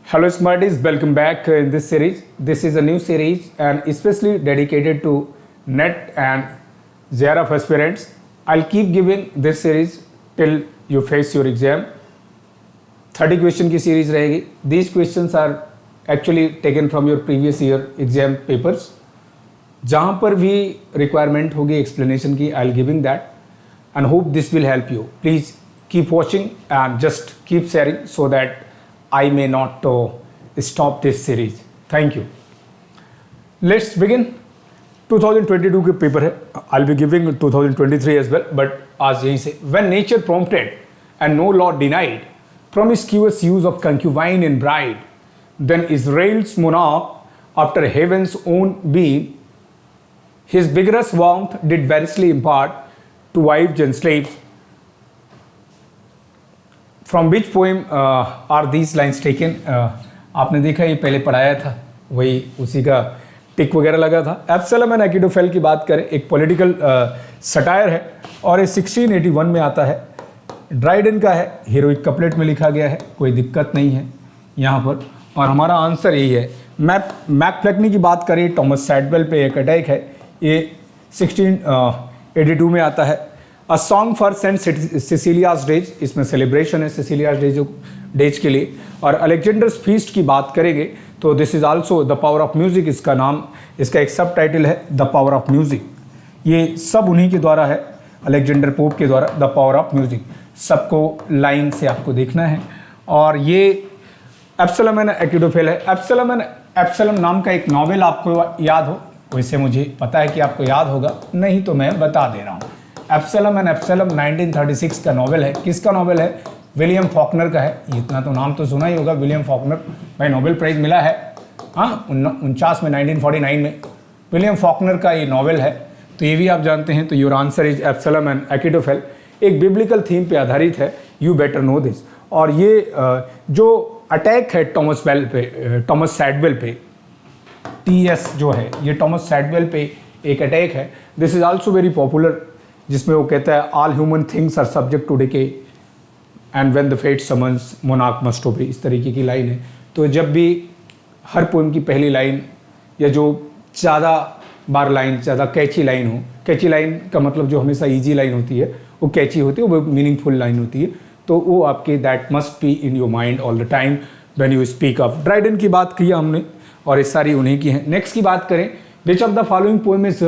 Hello Smarties, welcome back in this series. This is a new series and especially dedicated to NET and JRF aspirants. I'll keep giving this series till you face your exam. 30 question की series रहेगी. These questions are actually taken from your previous year exam papers. जहाँ पर भी requirement होगी explanation की, I'll giving that and hope this will help you. Please keep watching and just keep sharing so that I may not stop this series. Thank you. Let's begin. 2022 के paper है. I'll be giving 2023 as well, but आज यहीं से. When nature prompted and no law denied promiscuous use of concubine and bride, then Israel's monarch, after heaven's own being, his vigorous warmth did variously impart to wives and slaves. From which poem are these lines taken? आपने देखा ये पहले पढ़ाया था, वही उसी का टिक वगैरह लगा था. एब्सलम एंड अकीटोफेल की बात करें, एक पॉलिटिकल सटायर है और ये 1681 में आता है. ड्राइडन का है, हीरोइक कपलेट में लिखा गया है, कोई दिक्कत नहीं है यहाँ पर. और हमारा आंसर यही है. मैकफ्लेक्नी की बात करें, टॉमस सैडवेल पे एक अटैक है, ये 1682 में आता है. A song for saint Cecilia's days, इसमें सेलिब्रेशन है सिसिलियाज डेज के लिए. और अलेक्जेंडर्स फीस्ट की बात करेंगे तो this is also the power of music, इसका नाम, इसका एक सब टाइटल है द पावर ऑफ म्यूज़िक. ये सब उन्हीं के द्वारा है, अलेक्जेंडर पोप के द्वारा, द पावर ऑफ म्यूज़िक. सबको लाइन से आपको देखना है. और ये एब्सलम एंड अकीटोफेल है. एब्सलम नाम का एक नॉवेल आपको याद हो, वैसे मुझे पता है कि आपको याद होगा, नहीं तो मैं बता दे रहा हूँ. एब्सलम 1936 का नॉवेल है. किसका नॉवेल है? विलियम फॉकनर का है. इतना तो नाम तो सुना ही होगा, विलियम फॉकनर भाई, नोबेल प्राइज़ मिला है हाँ 49 में, 1949 में विलियम फॉकनर का ये नॉवेल है. तो ये भी आप जानते हैं. तो your answer is Absalom and Achitophel. एक बिब्लिकल थीम पे आधारित है, यू बेटर नो दिस. और ये जो अटैक है टॉमस सैडवेल पे, TS जो है, ये टॉमस सैडवेल पे एक अटैक है. This is also very popular, जिसमें वो कहता है all human things are subject to decay and when the fate summons monarch must obey, इस तरीके की लाइन है. तो जब भी हर पोएम की पहली लाइन या जो ज़्यादा बार लाइन, ज़्यादा कैची लाइन हो, कैची लाइन का मतलब जो हमेशा ईजी लाइन होती है वो कैची होती है, वो मीनिंगफुल लाइन होती है, तो वो आपके that must be in your mind all the time when you speak of. Dryden की बात की हमने और ये सारी उन्हीं की हैं. नेक्स्ट की बात करें, which of the following poem is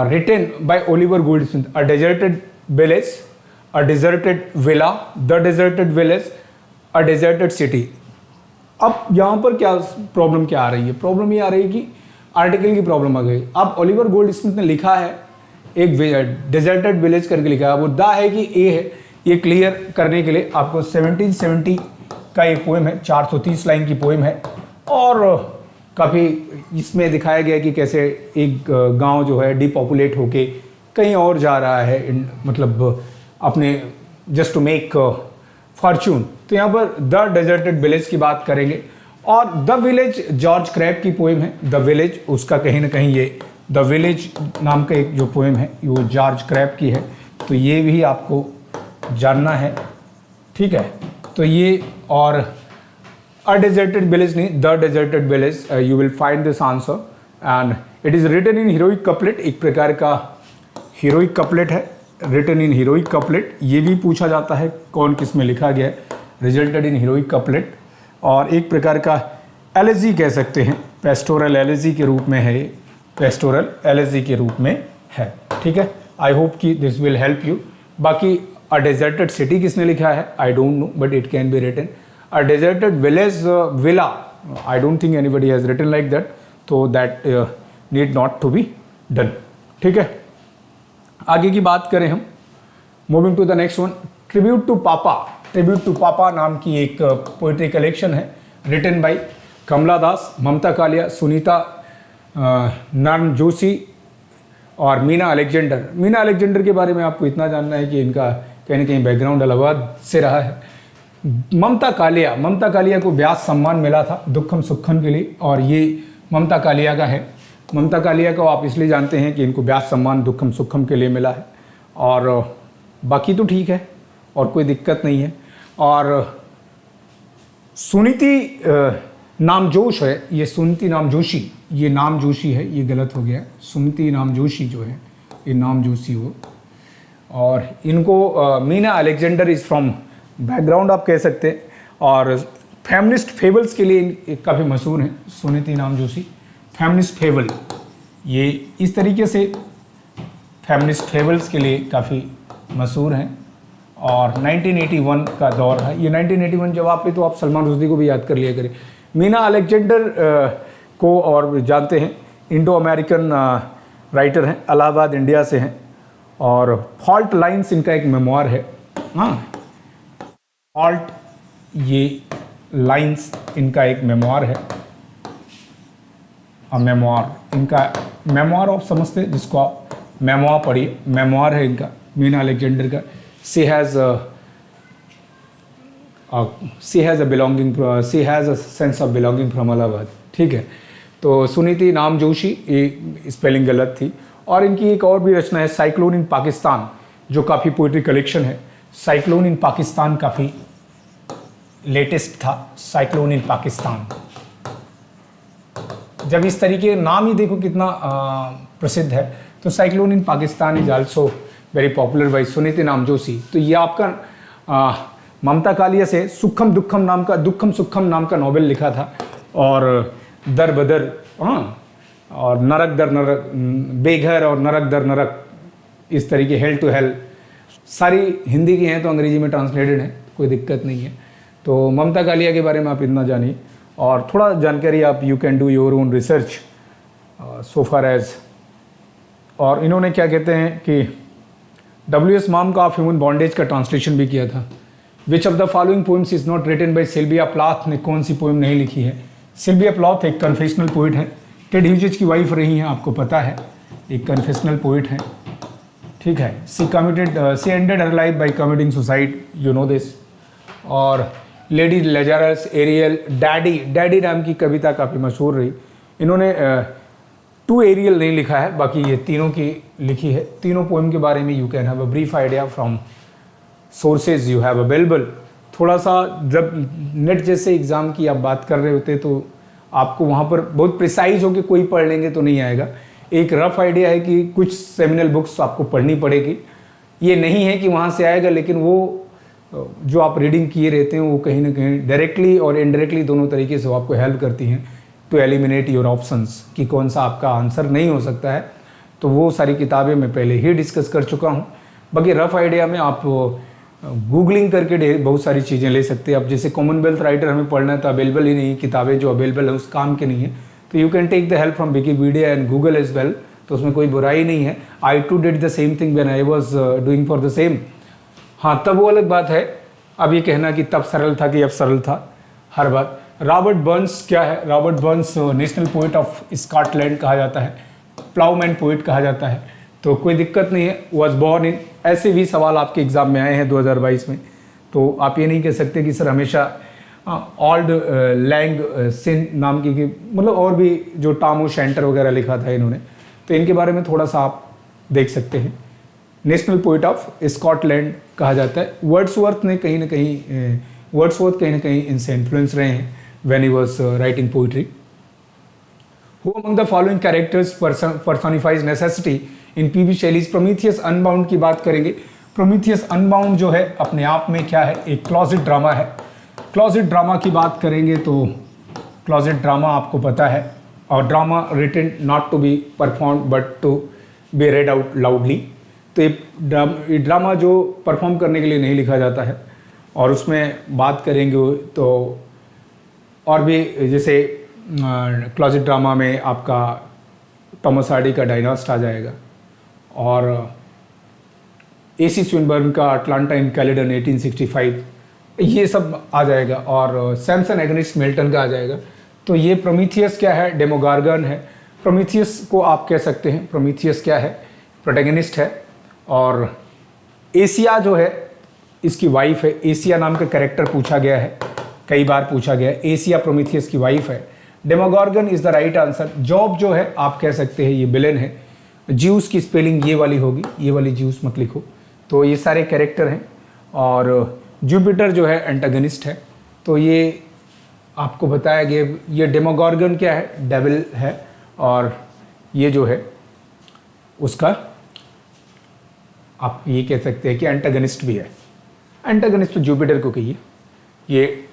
written by Oliver Goldsmith? A deserted village, a deserted villa, the deserted village, a deserted city. अब यहाँ पर क्या प्रॉब्लम क्या आ रही है? प्रॉब्लम ये आ रही है कि आर्टिकल की प्रॉब्लम आ गई. अब ओलिवर गोल्डस्मिथ ने लिखा है एक डेजर्टेड विलेज करके लिखा है. वो दा है कि ए है. ये क्लियर करने के लिए आपको 1770 का ये पोएम है, 430 लाइन की पोएम है. और काफ़ी इसमें दिखाया गया कि कैसे एक गांव जो है डिपॉपुलेट होके कहीं और जा रहा है, मतलब अपने जस्ट टू मेक फॉर्च्यून. तो यहाँ पर द डेजर्टेड विलेज की बात करेंगे. और द विलेज जॉर्ज क्रैब की पोएम है. द विलेज, उसका कहीं ना कहीं ये द विलेज नाम का एक जो पोएम है वो जॉर्ज क्रैब की है. तो ये भी आपको जानना है, ठीक है. तो ये और A deserted village नहीं, the deserted village, you will find this answer and it is written in heroic couplet. एक प्रकार का heroic couplet है, written in heroic couplet. ये भी पूछा जाता है कौन किस में लिखा गया है, resulted in heroic couplet. और एक प्रकार का elegy कह सकते हैं, pastoral elegy के रूप में है, pastoral elegy के रूप में है, ठीक है. I hope कि this will help you. बाकी a deserted city किसने लिखा है, I don't know, but it can be written. A deserted village villa, I don't think anybody has written like that, so that need not to be done. ठीक है. आगे की बात करें हम, moving to the next one, tribute to papa. Tribute to papa नाम की एक पोइट्री कलेक्शन है, रिटन बाय कमला दास, ममता कालिया, सुनीता नारायण जोशी और मीना अलेक्जेंडर. मीना अलेक्जेंडर के बारे में आपको इतना जानना है कि इनका कहीं ना कहीं बैकग्राउंड इलाहाबाद से रहा है. ममता कालिया को व्यास सम्मान मिला था दुखम सुखम के लिए, और ये ममता कालिया का है. ममता कालिया को आप इसलिए जानते हैं कि इनको व्यास सम्मान दुखम सुखम के लिए मिला है. और बाकी तो ठीक है और कोई दिक्कत नहीं है. और सुनीति नाम जोश है, ये सुनीति नाम जोशी, ये नाम जोशी है, ये गलत हो गया। सुनीति नाम जोशी जो है ये नाम जोशी हो। और इनको Meena Alexander is from background आप कह सकते हैं, और फेमिनिस्ट फेबल्स के लिए काफ़ी मशहूर हैं सुनीति नाम जोशी। फेमिनिस्ट फेबल, ये इस तरीके से फेमिनिस्ट फेबल्स के लिए काफ़ी मशहूर हैं। और 1981 का दौर है ये। 1981 जब आप पे तो आप सलमान रुश्दी को भी याद कर लिया करें। मीना अलेक्जेंडर को और जानते हैं, इंडो अमेरिकन राइटर हैं, इलाहाबाद इंडिया से हैं। और फॉल्ट लाइन्स इनका एक मेमोयर है। हाँ, फॉल्ट ये लाइन्स इनका एक मेमोयर है। मेमोयर इनका, मेमोयर ऑफ समझते हैं जिसको आप मेमोयर पढ़िए, मेमोयर है इनका मीना अलेक्जेंडर का। She has a sense of belonging from Allahabad, ठीक है। तो सुनीति नाम जोशी, ये स्पेलिंग गलत थी। और इनकी एक और भी रचना है साइक्लोन इन पाकिस्तान, जो काफ़ी पोइट्री कलेक्शन है। साइक्लोन इन पाकिस्तान काफ़ी लेटेस्ट था। साइक्लोन इन पाकिस्तान, जब इस तरीके नाम ही देखो कितना प्रसिद्ध है, तो cyclone in Pakistan is also very popular by Suniti नाम जोशी। तो ये आपका ममता कालिया से सुखम सुखम नाम का नॉवेल लिखा था। और दर बदर, हाँ, और नरक दर नरक, बेघर और नरक दर नरक, इस तरीके हेल टू हेल, सारी हिंदी की हैं तो अंग्रेजी में ट्रांसलेटेड है, कोई दिक्कत नहीं है। तो ममता कालिया के बारे में आप इतना जानिए, और थोड़ा जानकारी आप you can do your own research so far as. और इन्होंने क्या कहते हैं कि W.S. माम का ऑफ ह्यूमन बॉन्डेज का ट्रांसलेशन भी किया था। Which of the following poems is not written by Sylvia Plath ने कौन सी पोइम नहीं लिखी है? सिल्विया प्लाथ एक कन्फेशनल पोइट है, टेड ह्यूजेस की वाइफ रही हैं, आपको पता है, एक कन्फेशनल पोइट है, ठीक है। She ended her life by committing suicide, you know this. और लेडी लेजारस, एरियल, डैडी नाम की कविता काफ़ी मशहूर रही। इन्होंने टू एरियल नहीं लिखा है, बाकी ये तीनों की लिखी है। तीनों पोएम के बारे में you can have a brief idea from sources you have available. थोड़ा सा जब नेट जैसे एग्ज़ाम की आप बात कर रहे होते तो आपको वहाँ पर बहुत प्रिसाइज होकर कोई पढ़ लेंगे तो नहीं आएगा। एक रफ आइडिया है कि कुछ सेमिनल बुक्स आपको पढ़नी पड़ेगी। ये नहीं है कि वहाँ से आएगा, लेकिन वो जो आप रीडिंग किए रहते हैं वो कहीं ना कहीं डायरेक्टली और इनडायरेक्टली दोनों तरीके से वो आपको हेल्प करती हैं टू एलिमिनेट योर ऑप्शंस, कि कौन सा आपका आंसर नहीं हो सकता है। तो वो सारी किताबें मैं पहले ही डिस्कस कर चुका हूँ। बाकी रफ आइडिया में आप गूगलिंग करके बहुत सारी चीज़ें ले सकते हैं। अब जैसे कॉमनवेल्थ राइटर हमें पढ़ना है तो अवेलेबल ही नहीं, किताबें जो अवेलेबल है उस काम की नहीं है, तो you can take the help from Wikipedia and Google as well, तो उसमें कोई बुराई नहीं है। I too did the same thing when I was doing for the same. हाँ, तब वो अलग बात है। अब ये कहना कि तब सरल था कि अब सरल था, हर बात। रॉबर्ट बर्न्स क्या है? Robert Burns national poet of Scotland कहा जाता है, प्लाउमैन पोइट कहा जाता है, तो कोई दिक्कत नहीं है। वॉज बॉर्न इन, ऐसे भी सवाल आपके एग्जाम में आए हैं 2022 में, तो आप ये नहीं कह सकते कि सर हमेशा ऑल्ड लैंग सिन नाम की, मतलब और भी जो टॉम शेंटर वगैरह लिखा था इन्होंने, तो इनके बारे में थोड़ा सा आप देख सकते हैं। नेशनल पोइट ऑफ स्कॉटलैंड कहा जाता है। वर्ड्सवर्थ कहीं ना कहीं इनसे इन्फ्लुएंस रहे हैं when he was writing poetry. Who among the following characters personifies necessity in PB Shelley's? Prometheus unbound की बात करेंगे। प्रोमीथियस अनबाउंड जो है अपने आप में क्या है? एक क्लॉजेट ड्रामा है। क्लॉजेट ड्रामा की बात करेंगे तो क्लॉजेट ड्रामा आपको पता है, और drama written not to be perform but to be read out loudly. तो ये ड्रामा जो परफॉर्म करने के लिए नहीं लिखा जाता है, और उसमें बात करेंगे तो और भी, जैसे क्लॉजेट ड्रामा में आपका टॉमस हार्डी का डायनास्ट आ जाएगा, और AC स्विनबर्न का अटलांटा इन कैलेडन 1865, ये सब आ जाएगा, और सैमसन एग्निस्ट मिल्टन का आ जाएगा। तो ये प्रोमीथियस क्या है? डेमोगार्गन है। प्रोमीथियस को आप कह सकते हैं, प्रोमीथियस क्या है? प्रोटैगनिस्ट है। और एशिया जो है इसकी वाइफ है। एशिया नाम का कैरेक्टर पूछा गया है, कई बार पूछा गया है। एशिया प्रोमीथियस की वाइफ है। Demogorgon is the right answer. Job जो है आप कह सकते हैं ये विलेन है। ज्यूस की स्पेलिंग ये वाली होगी, ये वाली ज्यूस मत लिखो। तो ये सारे कैरेक्टर हैं, और जुपिटर जो है एंटागनिस्ट है। तो ये आपको बताया गया ये डेमोगॉर्गन क्या है, डेविल है, और ये जो है उसका आप ये कह सकते हैं कि एंटागनिस्ट भी है। एंटागनिस्ट तो जुपिटर को कहिए। ये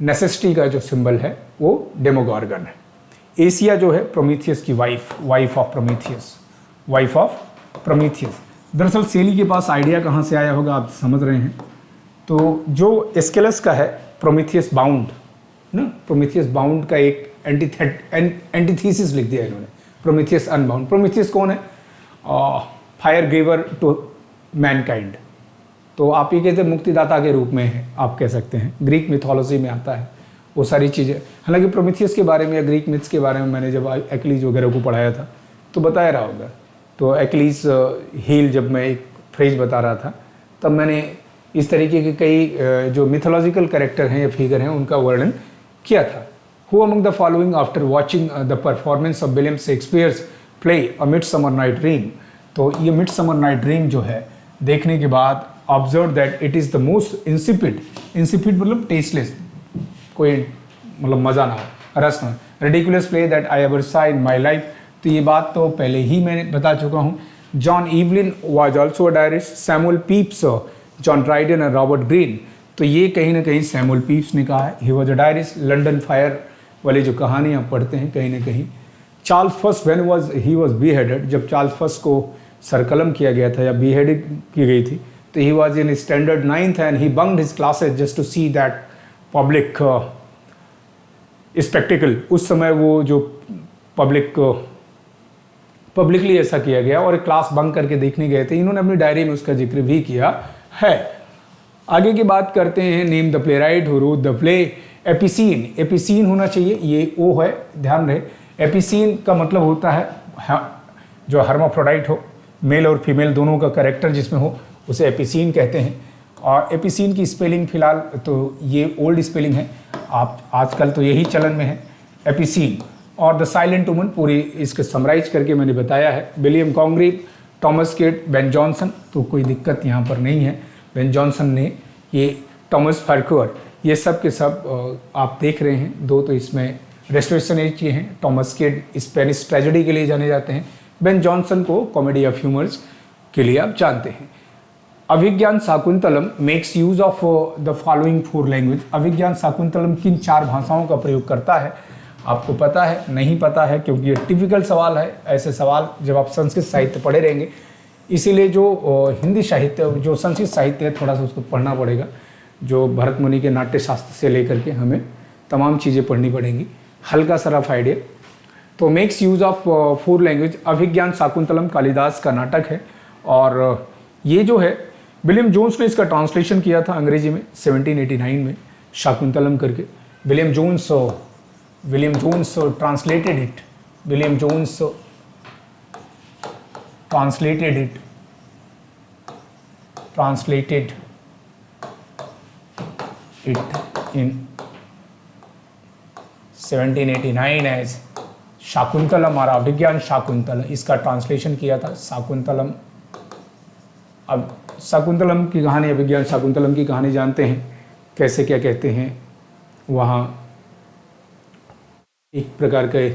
नेसेसिटी का जो सिंबल है वो डेमोगॉर्गन है। एशिया जो है प्रोमीथियस की वाइफ ऑफ प्रोमीथियस। दरअसल सेली के पास आइडिया कहाँ से आया होगा आप समझ रहे हैं। तो जो एस्केलस का है प्रोमीथियस बाउंड ना, प्रोमीथियस बाउंड का एक एंटीथीसिस लिख दिया इन्होंने, प्रोमीथियस अनबाउंड। प्रोमीथियस कौन है? Fire giver to mankind. तो आप ये कहते हैं मुक्तिदाता के रूप में है, आप कह सकते हैं। ग्रीक मिथोलॉजी में आता है वो सारी चीज़ें। हालांकि प्रोमीथियस के बारे में या ग्रीक मिथ्स के बारे में मैंने जब एक्लीज वगैरह को पढ़ाया था तो बताया रहा होगा। तो एक्लीज हील जब मैं एक फ्रेज बता रहा था तब मैंने इस तरीके के कई जो मिथोलॉजिकल कैरेक्टर हैं या फिगर हैं उनका वर्णन किया था। Who among the following after watching the performance of William Shakespeare's play a midsummer night dream. तो ये मिडसमर नाइट ड्रीम जो है देखने के बाद observe that it is the most insipid मतलब टेस्टलेस, कोई मतलब मज़ा ना हो, रस ना, ridiculous play that I ever सा इन माई लाइफ। तो ये बात तो पहले ही मैंने बता चुका हूँ। John Evelyn was also a diarist, Samuel Pepys, John Dryden और रॉबर्ट ग्रीन। तो ये कहीं ना कहीं सैमुअल पेप्स ने कहा है। He was a diarist. London fire वाली जो कहानी आप पढ़ते हैं कहीं ना कहीं। Charles first when was he was beheaded, जब चार्ल्स फर्स्ट को सरकलम किया गया था या बीहेडेड की गई थी, तो he was in standard 9th and he bunked his classes just to see that public spectacle. उस समय वो जो पब्लिकली ऐसा किया गया और एक क्लास बंक करके देखने गए थे। इन्होंने अपनी डायरी में उसका जिक्र भी किया है। आगे की बात करते हैं। Name the playwright who wrote the play. Epicoene, Epicoene होना चाहिए, ये ओ है, ध्यान रहे। एपिसीन का मतलब होता है जो हर्माफ्रोडाइट हो, मेल और फीमेल दोनों का कैरेक्टर जिसमें हो उसे एपिसीन कहते हैं। और एपिसीन की स्पेलिंग फिलहाल तो ये ओल्ड स्पेलिंग है, आप आजकल तो यही चलन में है एपिसीन। और द साइलेंट वुमन पूरी इसके समराइज करके मैंने बताया है। William Congreve, Thomas kid, Ben Jonson. तो कोई दिक्कत यहाँ पर नहीं है। बेन जॉनसन ने ये टॉमस फार्क्यूअर, ये सब के सब आप देख रहे हैं। दो तो इसमें रेस्टोरेशन एज के हैं। टॉमस किड स्पेनिश ट्रेजेडी के लिए जाने जाते हैं। बेन जॉनसन को कॉमेडी ऑफ ह्यूमर्स के लिए आप जानते हैं। Abhijnana Shakuntalam makes use of the following 4 language. Abhijnana Shakuntalam किन 4 भाषाओं का प्रयोग करता है? आपको पता है? नहीं पता है? क्योंकि ये टिपिकल सवाल है। ऐसे सवाल जब आप संस्कृत साहित्य पढ़े रहेंगे, इसीलिए जो हिंदी साहित्य, जो संस्कृत साहित्य है, थोड़ा सा उसको पढ़ना पड़ेगा। जो भरत मुनि के नाट्य शास्त्र से लेकर के हमें तमाम चीज़ें पढ़नी पड़ेंगी। हल्का सा रफ आइडिया। तो makes use of 4 language. Abhijnana Shakuntalam Kalidas का नाटक है और ये जो है विलियम जोन्स ने इसका ट्रांसलेशन किया था अंग्रेजी में 1789 में, शाकुंतलम करके। William Jones translated it. William Jones translated it in 1789 as Shakuntalam और अभिज्ञान शाकुंतलम। इसका ट्रांसलेशन किया था शाकुंतलम। अब शाकुंतलम की कहानी, अभिज्ञान शाकुंतलम की कहानी जानते हैं कैसे, क्या कहते हैं। वहाँ एक प्रकार के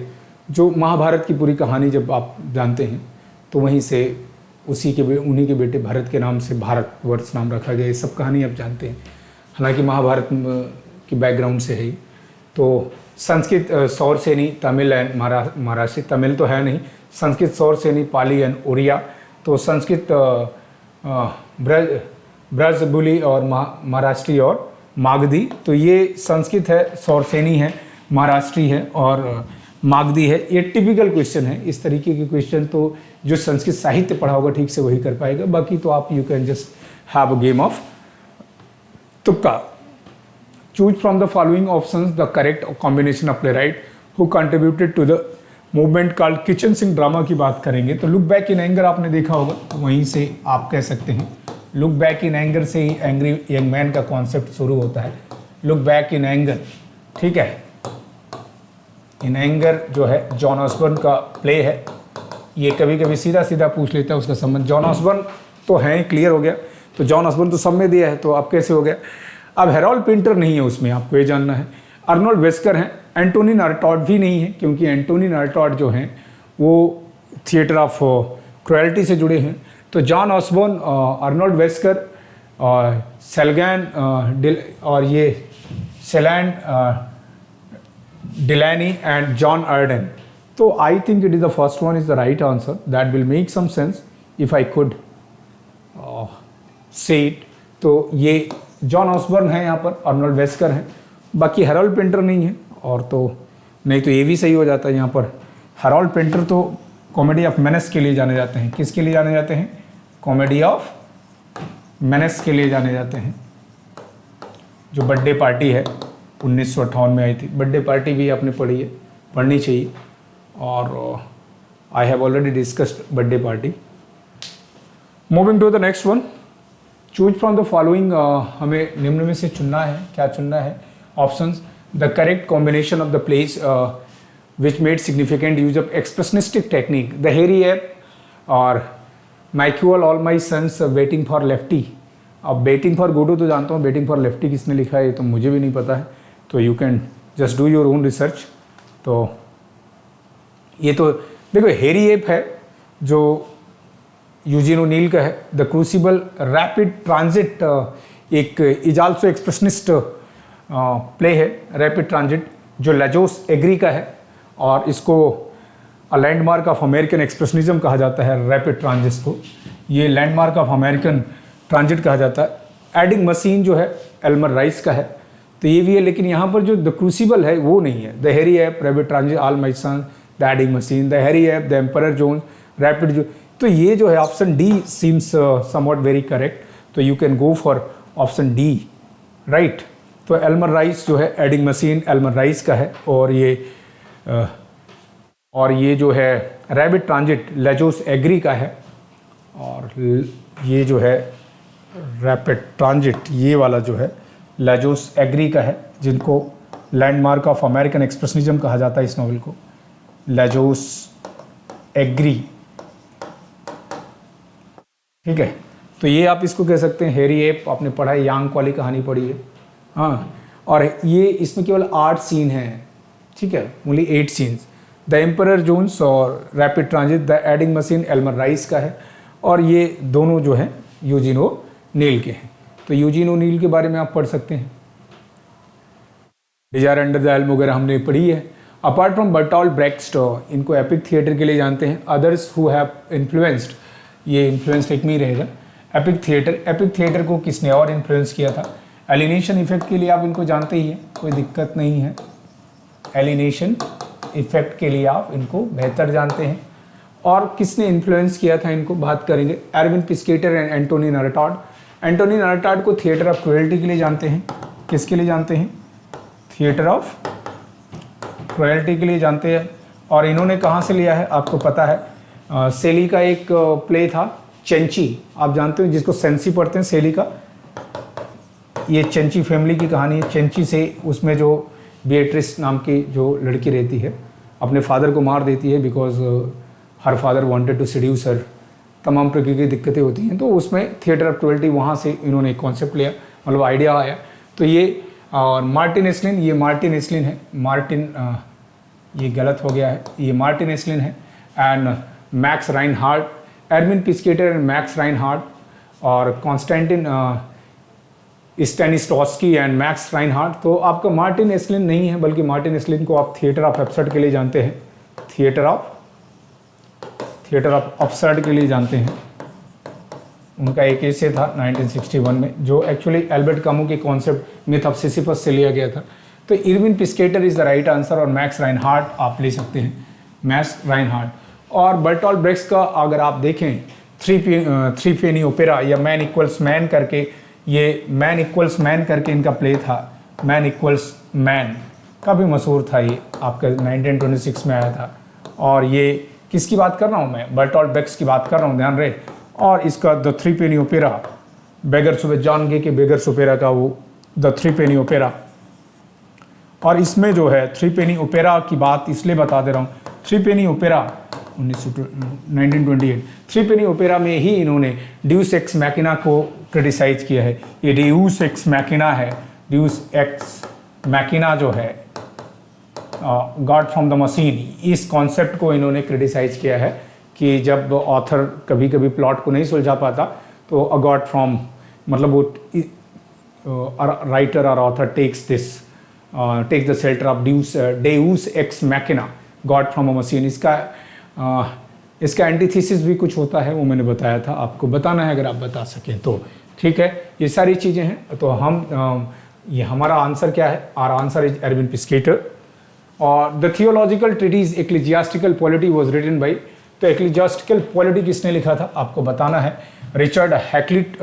जो महाभारत की पूरी कहानी जब आप जानते हैं तो वहीं से उन्हीं के बेटे भरत के नाम से भारतवर्ष नाम रखा गया। ये सब कहानी आप जानते हैं। हालांकि महाभारत की बैकग्राउंड से है। तो संस्कृत सौर सेनी, तमिल एंड महाराष्ट्री, तमिल तो है नहीं, संस्कृत सौर सेनी, पाली एंड उड़िया। तो संस्कृत ब्रजबुली और महाराष्ट्री और मागधी। तो ये संस्कृत है, सौरसेनी है, महाराष्ट्री है और मागधी है। ये टिपिकल क्वेश्चन है। इस तरीके के क्वेश्चन तो जो संस्कृत साहित्य पढ़ा होगा ठीक से वही कर पाएगा। बाकी तो आप you can just have a game of तुक्का। Choose from the following options the correct combination of playwright who contributed to the movement called kitchen sink drama की बात करेंगे तो लुक बैक इन एंगर आपने देखा होगा, तो वहीं से आप कह सकते हैं। लुक बैक इन एंगर से ही एंग्री यंग मैन का कॉन्सेप्ट शुरू होता है। लुक बैक इन एंगर, ठीक है। इन एंगर जो है जॉन ऑसबर्न का प्ले है। ये कभी कभी सीधा सीधा पूछ लेता है उसका संबंध। जॉन ऑसबर्न तो है, क्लियर हो गया। तो जॉन ऑसबर्न तो सब में दिया है, तो अब कैसे हो गया। अब हेरोल्ड पिंटर नहीं है उसमें, आपको ये जानना है। अर्नोल्ड वेस्कर हैं, एंटोनिन अर्टॉट भी नहीं है क्योंकि एंटोनिन अर्टॉट जो हैं वो थिएटर ऑफ क्रुएल्टी से जुड़े हैं। तो जॉन ऑसबॉर्न, अर्नोल्ड वेस्कर और सेलगैन और ये Shelagh Delaney and John Arden. तो I think it is the first one is the right answer, that will make some sense if I could say it. तो ये John Osborne है यहाँ पर, Arnold Wesker हैं, बाकी हैरोल्ड पिंटर नहीं है, और तो नहीं तो ये भी सही हो जाता है यहाँ पर। हैरोल्ड पिंटर तो कॉमेडी ऑफ मेनेस के लिए जाने जाते हैं। किसके लिए जाने जाते हैं? कॉमेडी ऑफ मेनेस के लिए जाने जाते हैं, जो बर्थडे पार्टी है 1958 में आई थी। बर्थडे पार्टी भी आपने पढ़ी है, पढ़नी चाहिए, और I have already discussed birthday party. Moving to the next one, choose from the following, हमें निम्न में से चुनना है। क्या चुनना है? Options, the correct combination of the place which made significant use of expressionistic technique, the hairy ape और my call all my sons waiting for lefty। अब waiting for Godot तो जानता हूँ, waiting for lefty किसने लिखा है ये तो मुझे भी नहीं पता है, तो you can just do your own research। तो ये तो देखो hairy ape है जो यूजीन ओनील का है। द क्रूसिबल रैपिड ट्रांजिट एक इज आल्सो एक्सप्रेशनिस्ट प्ले है, रैपिड ट्रांजिट, जो लेजोस एग्री का है, और इसको लैंडमार्क ऑफ अमेरिकन एक्सप्रेशनिज्म कहा जाता है। रैपिड ट्रांजिट को ये लैंडमार्क ऑफ अमेरिकन ट्रांजिट कहा जाता है। एडिंग मशीन जो है एल्मर राइस का है, तो ये भी है, लेकिन यहाँ पर जो द क्रूसिबल है वो नहीं है। The hairy ape, rapid transit, all my son, the adding machine, the hairy ape, the emperor Jones, rapid Joe, तो ये जो है option D seems somewhat very correct, तो you can go for option D, right. तो Elmer Rice जो है adding machine Elmer Rice का है, और ये जो है रैपिड ट्रांजिट लेजोस एग्री का है, और ये जो है रैपिड ट्रांजिट ये वाला जो है लेजोस एग्री का है, जिनको लैंडमार्क ऑफ अमेरिकन एक्सप्रेशनिज्म कहा जाता है इस नॉवल को, लेजोस एग्री, ठीक है। तो ये आप इसको कह सकते हैं हैरी एप, आपने पढ़ा है, यांग वाली कहानी पढ़ी है, हाँ। और ये इसमें केवल 8 सीन हैं, ठीक है, only 8 scenes. The emperor Jones और rapid transit, the adding machine Elmer Rice का है, और ये दोनों जो हैं यूजीन ओनील के हैं। तो यूजीन ओनील के बारे में आप पढ़ सकते हैं, डिजायर अंडर द एल्म वगैरह हमने पढ़ी है। अपार्ट फ्रॉम बर्टोल्ट ब्रेख्ट, इनको एपिक थिएटर के लिए जानते हैं। अदर्स हु हैव इन्फ्लुएंस्ड, ये इन्फ्लुएंस एक में ही रहेगा। एपिक थिएटर को किसने और इन्फ्लुएंस किया था? एलिनेशन इफेक्ट के लिए आप इनको जानते ही हैं, कोई दिक्कत नहीं है। एलिनेशन इफेक्ट के लिए आप इनको बेहतर जानते हैं। और किसने इन्फ्लुएंस किया था इनको बात करेंगे। Erwin Piscator and Antonin Artaud. Antonin Artaud को थिएटर ऑफ क्रुएल्टी के लिए जानते हैं। किसके लिए जानते हैं? थिएटर ऑफ क्रुएल्टी के लिए जानते हैं। और इन्होंने कहाँ से लिया है आपको पता है, सेली का एक प्ले था चेंची, आप जानते हो, जिसको सेंसी पढ़ते हैं सेली का, ये चेंची फैमिली की कहानी है। चेंची से उसमें जो बेट्रिस नाम की जो लड़की रहती है अपने फादर को मार देती है, because her father wanted to seduce her, तमाम प्रकार की दिक्कतें होती हैं। तो उसमें थिएटर ऑफ क्रुएल्टी वहाँ से इन्होंने कॉन्सेप्ट लिया, मतलब आइडिया आया। तो ये और मार्टिन एस्लिन, ये मार्टिन एस्लिन है, मार्टिन ये गलत हो गया है, ये मार्टिन एस्लिन है। And Max Reinhardt, Erwin Piscator and Max Reinhardt, और Constantin Stanislavski and Max Reinhardt. तो आपका मार्टिन एस्लिन नहीं है, बल्कि मार्टिन एस्लिन को आप थिएटर ऑफ एब्सर्ड के लिए जानते हैं, थिएटर ऑफ एब्सर्ड के लिए जानते हैं। उनका एक ऐसे था 1961 में, जो एक्चुअली एल्बर्ट कामू के कॉन्सेप्ट मिथ ऑफ सिसिफस से लिया गया था। तो Erwin Piscator is the right answer, और मैक्स राइनहार्ट आप ले सकते हैं, मैक्स राइनहार्ट। और बर्टोल्ट ब्रेख्ट का अगर आप देखें थ्री पेनी ओपेरा या मैन इक्वल्स मैन करके, ये मैन इक्वल्स मैन करके इनका प्ले था, मैन इक्वल्स मैन, काफ़ी मशहूर था ये, आपका 1926 में आया था। और ये किसकी बात कर रहा हूँ मैं? बर्टोल्ट ब्रेख्ट की बात कर रहा हूँ, ध्यान रहे। और इसका the three penny opera, beggar's opera, John Gay के बेगर्स ओपेरा का वो द थ्री पेनी ओपेरा। और इसमें जो है थ्री पेनी ओपेरा की बात इसलिए बता दे रहा हूँ, three penny opera 1928, three penny opera में ही इन्होंने ड्यूस एक्स मैकिना को क्रिटिसाइज किया है। ये ड्यूस एक्स मैकिना है, ड्यूस एक्स मैकिना जो है, गॉड फ्रॉम द मशीन, इस कॉन्सेप्ट को इन्होंने क्रिटिसाइज किया है कि जब ऑथर कभी कभी प्लॉट को नहीं सुलझा पाता तो अ गॉड फ्रॉम, मतलब वो राइटर और author takes the shelter of deus ex machina, God from a machine. इसका एंटीथीसिस भी कुछ होता है, वो मैंने बताया था, आपको बताना है अगर आप बता सकें तो। ठीक है, ये सारी चीज़ें हैं। तो हम ये हमारा आंसर क्या है? Our answer is Erwin Piscator. और the theological treatise ecclesiastical polity was written by, तो एक्लिजियास्टिकल पॉलिटी किसने लिखा था आपको बताना है। Richard Hakluyt,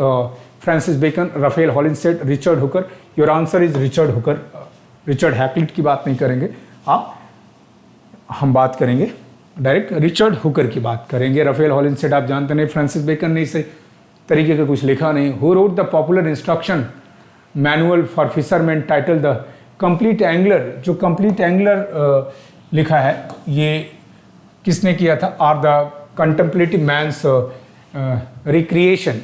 Francis Bacon, Raphael Holinshed, Richard Hooker. Your answer is Richard Hooker. Richard Hakluyt की बात नहीं करेंगे हम बात करेंगे डायरेक्ट रिचर्ड हुकर की बात करेंगे। राफेल हॉलिंस्टेड आप जानते नहीं, फ्रांसिस बेकन ने इस तरीके का कुछ लिखा नहीं। Who wrote the popular instruction manual for fishermen titled the complete angler, जो कंप्लीट एंगलर लिखा है ये किसने किया था? Or the contemplative man's recreation,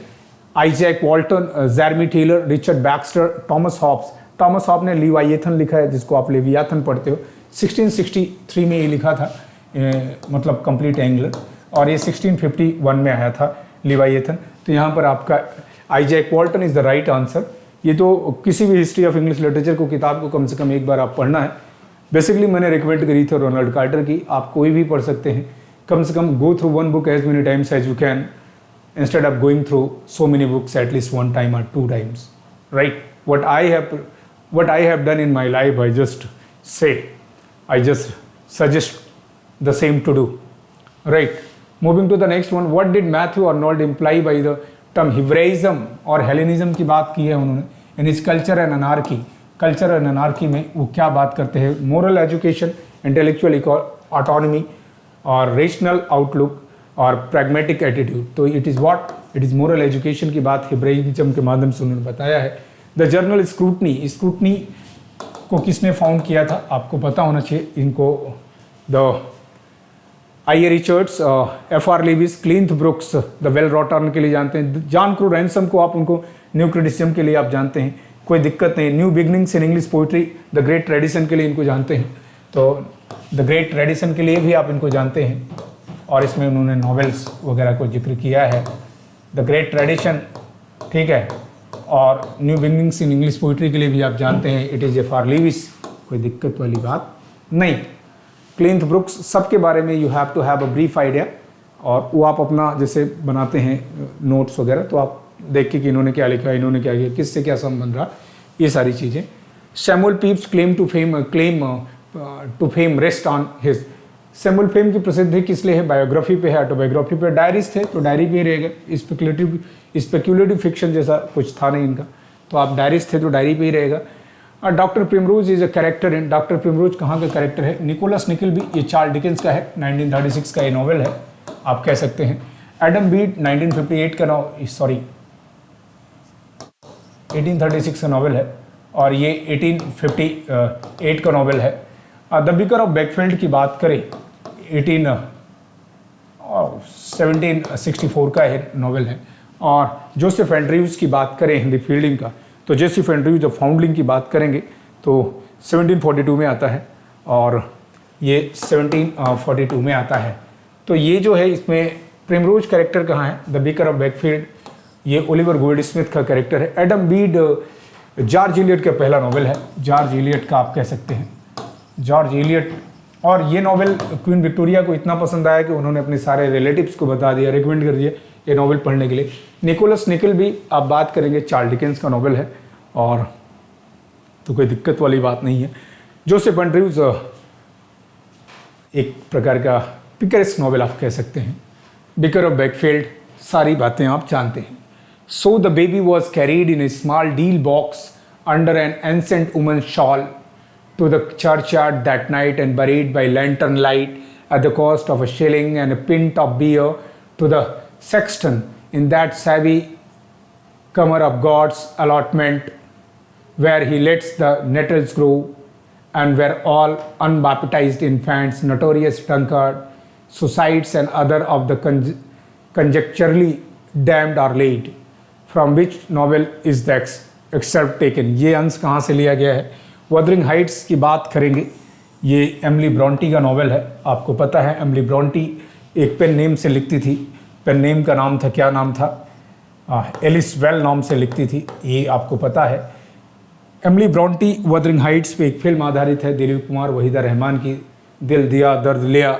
Isaac Walton, Jeremy Taylor, Richard Baxter, Thomas Hobbes. Thomas Hobbes ने लिवायथन लिखा है, जिसको आप लेवियाथन पढ़ते हो। 1663 में ये लिखा था, मतलब कंप्लीट एंगलर, और ये 1651 में आया था लिवायथन। तो यहाँ पर आपका Isaac वॉल्टन is the right answer. ये तो किसी भी हिस्ट्री ऑफ इंग्लिश लिटरेचर को किताब को कम से कम एक बार आप पढ़ना है। बेसिकली मैंने रिकमेंड करी थी रोनाल्ड कार्टर की, आप कोई भी पढ़ सकते हैं। कम से कम go through one book as many times as you can, instead of going through so many books at least one time or two times, right? What I have done in my life, I just suggest the same to do, right? Moving to the next one, what did Matthew Arnold imply by the term Hebraism और Hellenism की बात की है उन्होंने in his Culture and Anarchy? Culture and Anarchy में वो क्या बात करते हैं? Moral education, intellectual autonomy और rational outlook और pragmatic attitude। तो it is moral education की बात हिब्राइज्म के माध्यम से उन्होंने बताया है। द जर्नल स्क्रूटनी को किसने फाउंड किया था आपको पता होना चाहिए इनको। The I A Richards, F.R. Leavis, Cleanth Brooks the well wrought urn के लिए जानते हैं। जॉन क्रू रैनसम को आप उनको न्यू क्रिटिसिज्म के लिए आप जानते हैं, कोई दिक्कत नहीं। New beginnings in English poetry, the great tradition के लिए इनको जानते हैं। तो द ग्रेट ट्रेडिशन के लिए भी आप इनको जानते हैं, और इसमें उन्होंने नॉवेल्स वगैरह को जिक्र किया है। द ग्रेट ट्रेडिशन, ठीक है, और new beginnings in English poetry के लिए भी आप जानते हैं, इट इज़ F.R. लेविस, कोई दिक्कत वाली बात नहीं। क्लिंथ ब्रुक्स, सबके बारे में you have to have a brief idea, और वो आप अपना जैसे बनाते हैं नोट्स वगैरह, तो आप देख के कि इन्होंने क्या लिखा, इन्होंने क्या किया, किससे क्या संबंध रहा, ये सारी चीज़ें। Samuel Pepys claim to fame rest on his. Samuel fame की प्रसिद्धि किस लिए है? बायोग्राफी पे है, ऑटोबायोग्राफी पे। डायरीज थे तो डायरी पे ही रहेगा। स्पेक्युलेटिव फिक्शन जैसा कुछ था नहीं इनका, तो आप डायरीज थे तो डायरी पे ही रहेगा। और doctor primrose is a character in. Doctor primrose कहाँ का कैरेक्टर है? निकोलस निकलबी, ये चार्ल्स डिकेंस का है, 1936 का ये नॉवेल है, आप कह सकते हैं। एडम बीड 1958 का 1836 का नॉवेल है, और ये 1858 का नॉवेल है। द विकर ऑफ बेकफील्ड की बात करें 1764 का ये नॉवेल है। और जोसेफ एंड्रयूज की बात करें हिंदी फील्डिंग का, तो जोसेफ एंड्रयूज ऑफ फाउंडलिंग की बात करेंगे तो 1742 में आता है, और ये 1742 में आता है। तो ये जो है इसमें प्रिमरोज कैरेक्टर कहाँ है? द विकर ऑफ बेकफील्ड, ये ओलिवर गोल्डस्मिथ का कैरेक्टर है। एडम बीड जॉर्ज इलियट का पहला नॉवेल है, जॉर्ज इलियट का आप कह सकते हैं, जॉर्ज इलियट। और ये नॉवेल क्वीन विक्टोरिया को इतना पसंद आया कि उन्होंने अपने सारे रिलेटिव्स को बता दिया, रिकमेंड कर दिया ये नॉवेल पढ़ने के लिए। निकोलस निकल भी आप बात करेंगे, चार्ल्स डिकेंस का नॉवेल है, और तो कोई दिक्कत वाली बात नहीं है। जोसेफ एंड्रयूज एक प्रकार का पिकरेस्क नॉवेल आप कह सकते हैं। विकर ऑफ बेकफील्ड, सारी बातें आप जानते हैं। So the baby was carried in a small deal box under an ancient woman shawl to the churchyard that night and buried by lantern light at the cost of a shilling and a pint of beer to the sexton in that savvy comer of God's allotment where he lets the nettles grow and where all unbaptized infants, notorious drunkard, suicides and other of the conjecturally damned are laid, from which novel is the excerpt taken। ये अंश कहाँ से लिया गया है? Wuthering Heights की बात करेंगे, ये एमिली ब्रॉन्टी का नावल है। आपको पता है एमिली ब्रॉन्टी एक पेन नेम से लिखती थी, पेन नेम का नाम था, क्या नाम था, एलिस वेल नाम से लिखती थी, ये आपको पता है। एमिली ब्रॉन्टी वदरिंग हाइट्स पे एक फिल्म आधारित है, दिलीप कुमार वहीदा रहमान की, दिल दिया दर्द लिया।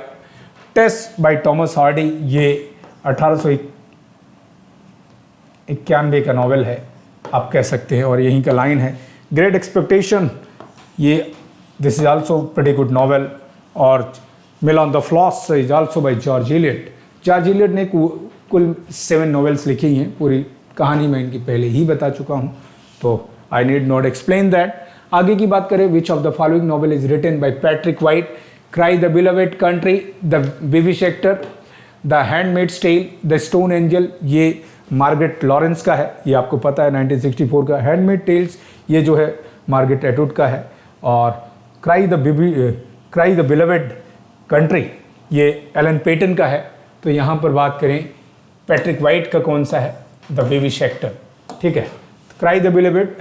टेस्ट बाय टॉमस हार्डी, ये 1891 का नावल है आप कह सकते हैं, और यहीं का लाइन है। ग्रेट एक्सपेक्टेशन, ये this is also pretty good novel. और mill on the floss is also by George Eliot. George Eliot ने कुल 7 नॉवेल्स लिखी हैं, पूरी कहानी मैं इनकी पहले ही बता चुका हूँ, तो I need not explain that. आगे की बात करें, which of the following novel is written by Patrick White? Cry the beloved country, the vivisector, the handmaid's tale, the stone angel, ये मार्गरेट लॉरेंस का है, ये आपको पता है 1964 का। हैंडमेड टेल्स ये जो है मार्गरेट एटवुड का है। और क्राई द बिलवेड कंट्री ये एलन पेटन का है। तो यहाँ पर बात करें पैट्रिक वाइट का कौन सा है? द विविसेक्टर, ठीक है। क्राई द बिलवेड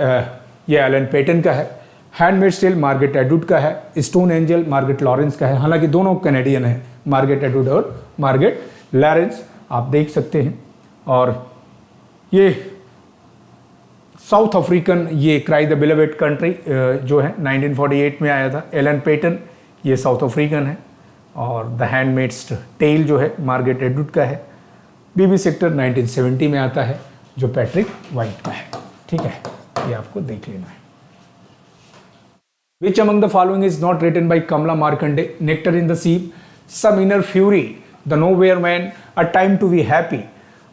ये एलन पेटन का है। हैंडमेड्स टेल मार्गरेट एटवुड का है। स्टोन एंजल मार्गरेट लॉरेंस का है, हालांकि दोनों कैनेडियन हैं, मार्गरेट एटवुड और मार्गरेट लॉरेंस, आप देख सकते हैं। और ये साउथ अफ्रीकन, ये क्राई द बिलवेड कंट्री जो है 1948 में आया था, एलन पेटन, ये साउथ अफ्रीकन है। और द हैंडमेड्स टेल जो है मार्गरेट एटवुड का है। विविसेक्टर 1970 में आता है, जो पैट्रिक वाइट का है, ठीक है, ये आपको देख लेना है। Which among the following is not written by Kamala Markande? Nectar in the Sea, Some Inner Fury, The Nowhere Man, A Time to Be Happy।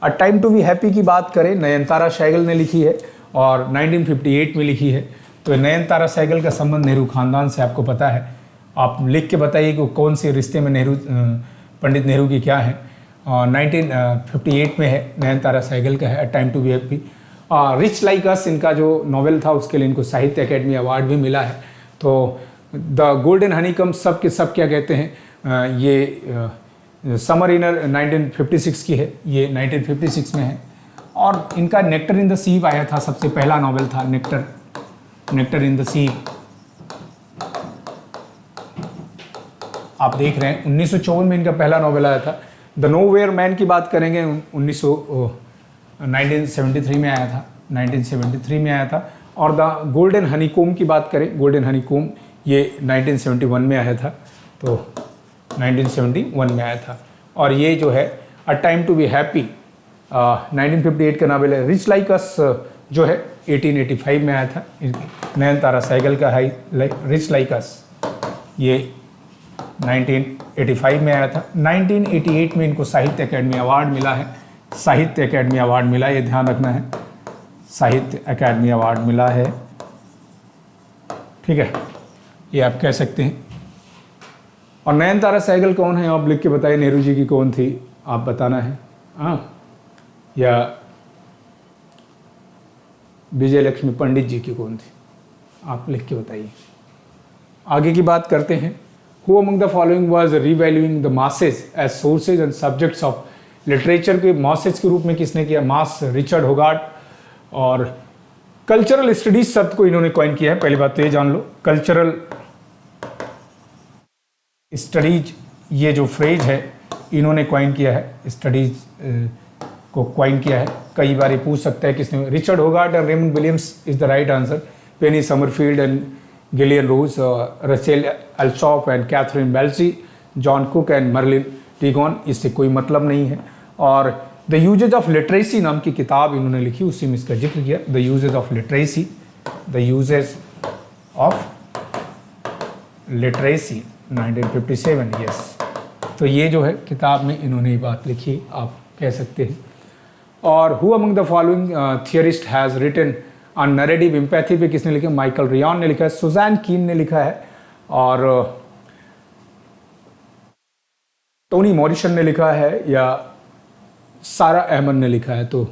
A Time to Be Happy की बात करें, नयनतारा सहगल ने लिखी है और 1958 में लिखी है। तो नयनतारा सहगल का संबंध नेहरू खानदान से आपको पता है। आप लिख के बताइए कि कौन से रिश्ते में नेहरू, पंडित नेहरू की क्या है। 1958 में है, नयनतारा सहगल का है, a time to be happy. Rich like us इनका जो नॉवेल था, उसके लिए इनको साहित्य अकेडमी अवार्ड भी मिला है। तो द गोल्डन हनीकम सब के सब क्या कहते हैं, ये समर इनर 1956 की है, ये 1956 में है। और इनका नेक्टर इन द सी आया था, सबसे पहला नॉवेल था नेक्टर इन द सी, आप देख रहे हैं 1954 में इनका पहला नॉवेल आया था। द नोवेयर मैन की बात करेंगे, 1973 में आया था, 1973 में आया था। और द गोल्डन हनीकोम की बात करें, गोल्डन हनीकोम ये 1971 में आया था, तो 1971 में आया था। और ये जो है a time to be happy 1958 का नावल है। रिच लाइक अस जो है 1885 में आया था, नयनतारा सहगल का है। रिच लाइक अस ये 1985 में आया था। 1988 में इनको साहित्य अकेडमी अवार्ड मिला है, साहित्य अकेडमी अवार्ड मिला, ये ध्यान रखना है, साहित्य अकेडमी अवार्ड मिला है, ठीक है, ये आप कह सकते हैं। और नयनतारा सहगल कौन है आप लिख के बताइए, नेहरू जी की कौन थी आप बताना है, हाँ, या विजय लक्ष्मी पंडित जी की कौन थी आप लिख के बताइए। आगे की बात करते हैं। Who among the following was revaluing the masses as sources and subjects of literature के masses के रूप में किसने किया? मास, रिचर्ड होगार्ट। और कल्चरल स्टडीज शब्द को इन्होंने कॉइन किया है, पहली बात तो ये जान लो, कल्चरल स्टडीज ये जो फ्रेज है इन्होंने कॉइन किया है, स्टडीज को कॉइन किया है। कई बार ये पूछ सकता है किसने, Richard Hoggart and Raymond Williams is the right answer. Penny Summerfield and Gillian Rose, Russell Alsop and Catherine Belsey, John Cook and Merlin Teagon, इससे कोई मतलब नहीं है। और द यूजेज ऑफ लिटरेसी नाम की किताब इन्होंने लिखी, उसी में इसका जिक्र किया, the uses of literacy, the uses of literacy 1957, yes. तो ये जो है किताब में इन्होंने ये बात लिखी, आप कह सकते हैं। और who among the following theorist has written on narrative empathy पे किसने लिखा? माइकल रियॉन ने लिखा है, सुजैन कीन ने लिखा है, और टोनी मॉरिसन ने लिखा है, या सारा अहमद ने लिखा है। तो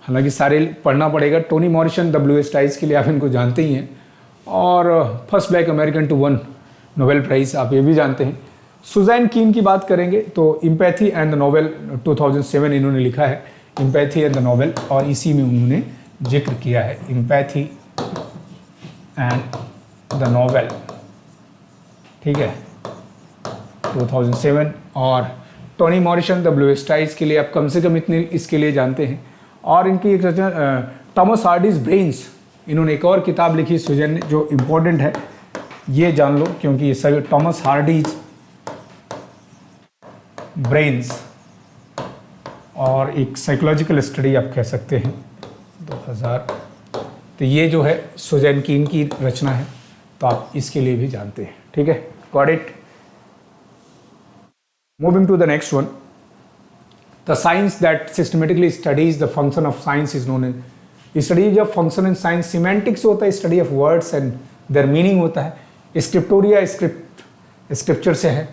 हालांकि सारे पढ़ना पड़ेगा। Tony Morrison W.S. टाइस के लिए आप इनको जानते ही हैं, और first black American to won Nobel prize आप ये भी जानते हैं। सुजैन कीन की बात करेंगे तो एम्पैथी एंड द नोवेल 2007 इन्होंने लिखा है, एम्पैथी एंड द नोवेल, और इसी में उन्होंने जिक्र किया है एम्पैथी एंड द नोवेल, ठीक है, 2007। और Toni Morrison the blue skies के लिए आप कम से कम इतने इसके लिए जानते हैं। और इनकी एक रचना थॉमस हार्डीज ब्रेन्स, इन्होंने एक और किताब लिखी सुजन ने जो इम्पोर्टेंट है, ये जान लो क्योंकि ये सभी थॉमस हार्डीज ब्रेन्स और एक साइकोलॉजिकल स्टडी आप कह सकते हैं 2000। तो ये जो है सुजैन कीन की रचना है, तो आप इसके लिए भी जानते हैं, ठीक है, got it. Moving to the next one, the science that systematically studies the function of science is known as study of function in science. Semantics होता है study of words and their meaning होता है। स्क्रिप्टोरिया scripture से है।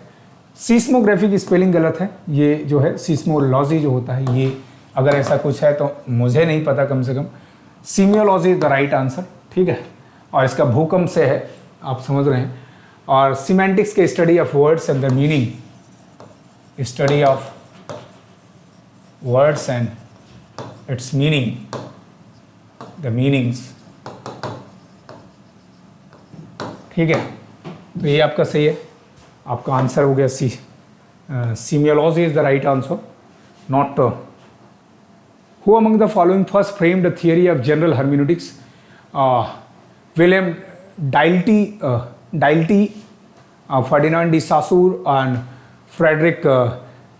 सीस्मोग्राफी की spelling गलत है, ये जो है सीस्मोलॉजी जो होता है, ये अगर ऐसा कुछ है तो मुझे नहीं पता, कम से कम सीमियोलॉजी इज द राइट आंसर, ठीक है। और इसका भूकंप से है, आप समझ रहे हैं। और सीमेंटिक्स के study of words and the meaning, study of words and it's meaning, the meanings, ठीक है। तो ये आपका सही है, आपका आंसर हो गया C. Semiology is the right answer, not. Who among the following first framed the theory of general hermeneutics? William Dilthey, Ferdinand de Saussure and Friedrich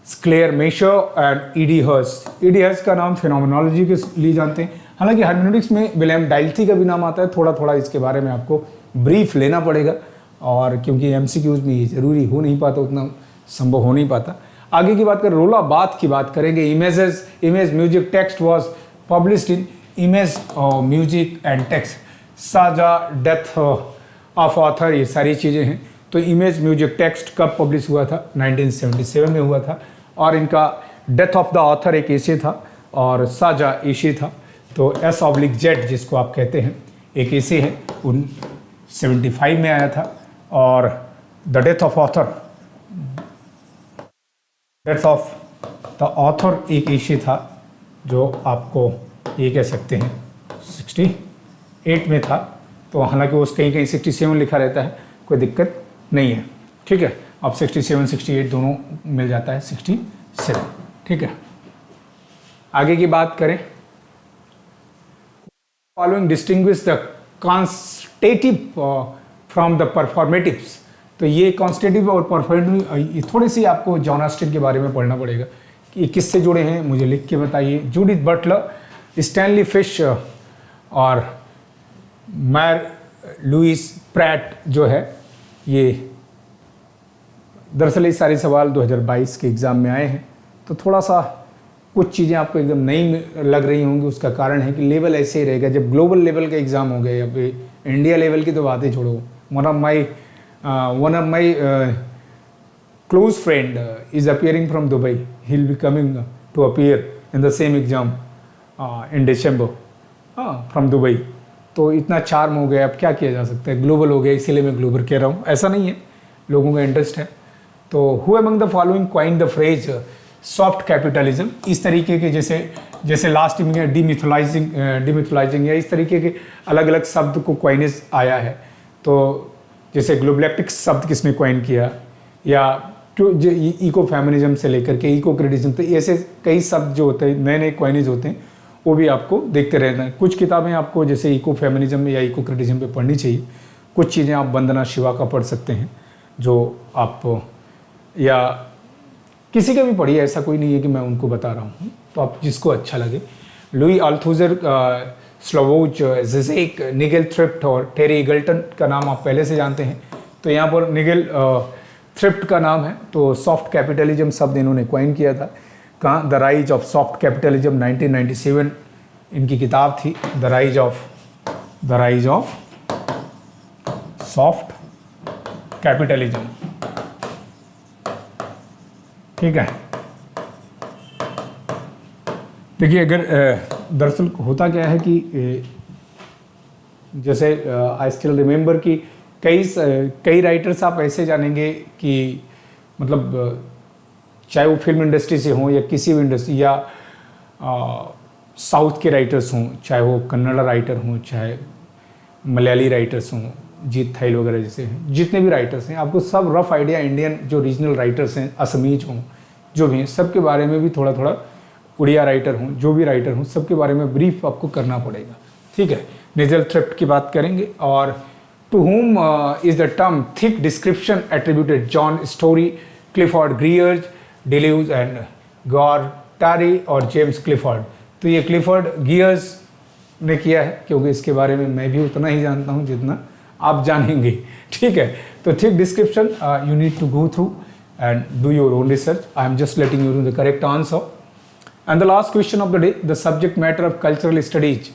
Schleiermacher and E D Hirst. E D Hirst का नाम phenomenology के लिए जानते हैं, हालांकि hermeneutics में William डाइल्टी का भी नाम आता है। थोड़ा थोड़ा इसके बारे में आपको ब्रीफ लेना पड़ेगा, और क्योंकि एमसीक्यूज में ये जरूरी हो नहीं पाता, उतना संभव हो नहीं पाता। आगे की बात करें, रोला बाथ की बात करेंगे। Image music text was published in image music and text. Saja, death of author, ये सारी चीज़ें हैं। तो इमेज म्यूजिक टेक्स्ट कब पब्लिश हुआ था? 1977 में हुआ था। और इनका डेथ ऑफ द ऑथर एक एसे था और साजा एसे था। तो S/Z जिसको आप कहते हैं एक एसे है, 75 में आया था। और the death of the author एक एसे था जो आपको ये कह सकते हैं 68 में था। तो हालांकि उस कहीं कहीं 67 लिखा रहता है, कोई दिक्कत नहीं है, ठीक है। अब 67 68 दोनों मिल जाता है 67, ठीक है। आगे की बात करें, following distinguish the constative from the performatives. तो ये कॉन्स्टेटिव और परफॉर्मेटिव, थोड़ी सी आपको जॉन ऑस्टिन के बारे में पढ़ना पड़ेगा कि ये किससे जुड़े हैं, मुझे लिख के बताइए। जूडिथ बटलर, स्टैनली फिश और मैर लुइस प्रैट जो है, ये दरअसल ये सारे सवाल 2022 के एग्ज़ाम में आए हैं। तो थोड़ा सा कुछ चीज़ें आपको एकदम नई लग रही होंगी, उसका कारण है कि लेवल ऐसे ही रहेगा। जब ग्लोबल लेवल का एग्ज़ाम हो गया, या फिर इंडिया लेवल की तो बातें छोड़ो, one of my close friend is appearing from Dubai, he will be coming to appear in the same exam in December from Dubai. तो इतना चार्म हो गया, अब क्या किया जा सकता है, ग्लोबल हो गया, इसीलिए मैं ग्लोबल कह रहा हूँ, ऐसा नहीं है, लोगों का इंटरेस्ट है। तो who among the following coin the phrase soft capitalism? इस तरीके के जैसे लास्ट में डिमिथोलाइजिंग या इस तरीके के अलग अलग शब्द को क्वाइनेज आया है। तो जैसे ग्लोबलिस्टिक्स शब्द किसने क्वाइन किया, या इको फेमिनिज्म से लेकर के इको क्रिटिज्म, तो ऐसे कई शब्द जो होते हैं नए नए क्वाइनेज होते हैं, वो भी आपको देखते रहना है। कुछ किताबें आपको जैसे इको फेमिनिज्म या इको क्रिटिज्म पे पढ़नी चाहिए, कुछ चीज़ें आप वंदना शिवा का पढ़ सकते हैं, जो आप या किसी का भी पढ़िए, ऐसा कोई नहीं है कि मैं उनको बता रहा हूँ, तो आप जिसको अच्छा लगे। लुई अल्थुजर, स्लोवोज ज़िज़ेक, निगेल थ्रिफ्ट और टेरी ईगल्टन का नाम आप पहले से जानते हैं। तो यहाँ पर निगेल थ्रिफ्ट का नाम है, तो सॉफ्ट कैपिटलिज्म शब्द इन्होंने क्वाइन किया था। कहाँ? The rise of soft capitalism 1997 इनकी किताब थी, the rise of soft capitalism, ठीक है। देखिए, अगर दरअसल होता क्या है कि जैसे आई स्टिल रिमेंबर कि कई राइटर्स आप ऐसे जानेंगे कि मतलब चाहे वो फिल्म इंडस्ट्री से हों या किसी भी इंडस्ट्री, या साउथ के राइटर्स हों, चाहे वो कन्नड़ राइटर हों, चाहे मलयाली राइटर्स हों, जीत थाइल वगैरह जैसे हैं, जितने भी राइटर्स हैं, आपको सब रफ आइडिया इंडियन जो रीजनल राइटर्स हैं, असमीज हों, जो भी हैं, सबके बारे में भी थोड़ा थोड़ा, उड़िया राइटर हों, जो भी राइटर हों, सबके बारे में ब्रीफ आपको करना पड़ेगा। ठीक है, नेजल थ्रिफ्ट की बात करेंगे। और to whom is the term thick description attributed? John Story, Clifford Geertz, Deleuze and Guattari और जेम्स क्लिफोर्ड। तो ये क्लिफोर्ड गियर्स ने किया है, क्योंकि इसके बारे में मैं भी उतना ही जानता हूँ जितना आप जानेंगे। ठीक है, तो thick description you need to go through and do your own research. I am just letting you know the correct answer. And the last question of the day, the subject matter of cultural studies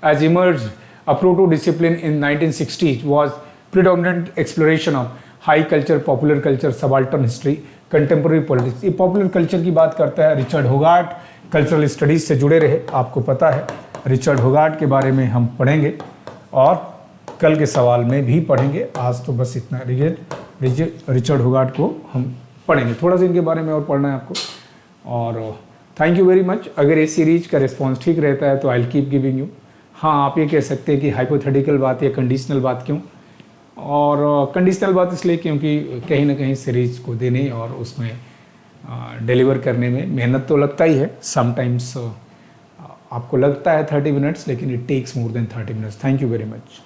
as emerged a proto-discipline in 1960s was predominant exploration of high culture, popular culture, subaltern history, contemporary politics. ये popular culture की बात करता है Richard होगार्ट, cultural studies से जुड़े रहे, आपको पता है रिचर्ड होगार्ट के बारे में हम पढ़ेंगे और कल के सवाल में भी पढ़ेंगे। आज तो बस इतना, रिचर्ड होगार्ट को हम पढ़ेंगे, थोड़ा सा इनके बारे में और पढ़ना है आपको। और थैंक यू वेरी मच। अगर इस सीरीज का रिस्पांस ठीक रहता है तो I will keep giving you. हाँ, आप ये कह सकते हैं कि हाइपोथेटिकल बात या कंडीशनल बात क्यों? और कंडीशनल बात इसलिए क्योंकि कहीं ना कहीं सीरीज को देने और उसमें डिलीवर करने में मेहनत तो लगता ही है। समटाइम्स आपको लगता है 30 मिनट्स, लेकिन it takes more than 30 minutes. Thank you very much.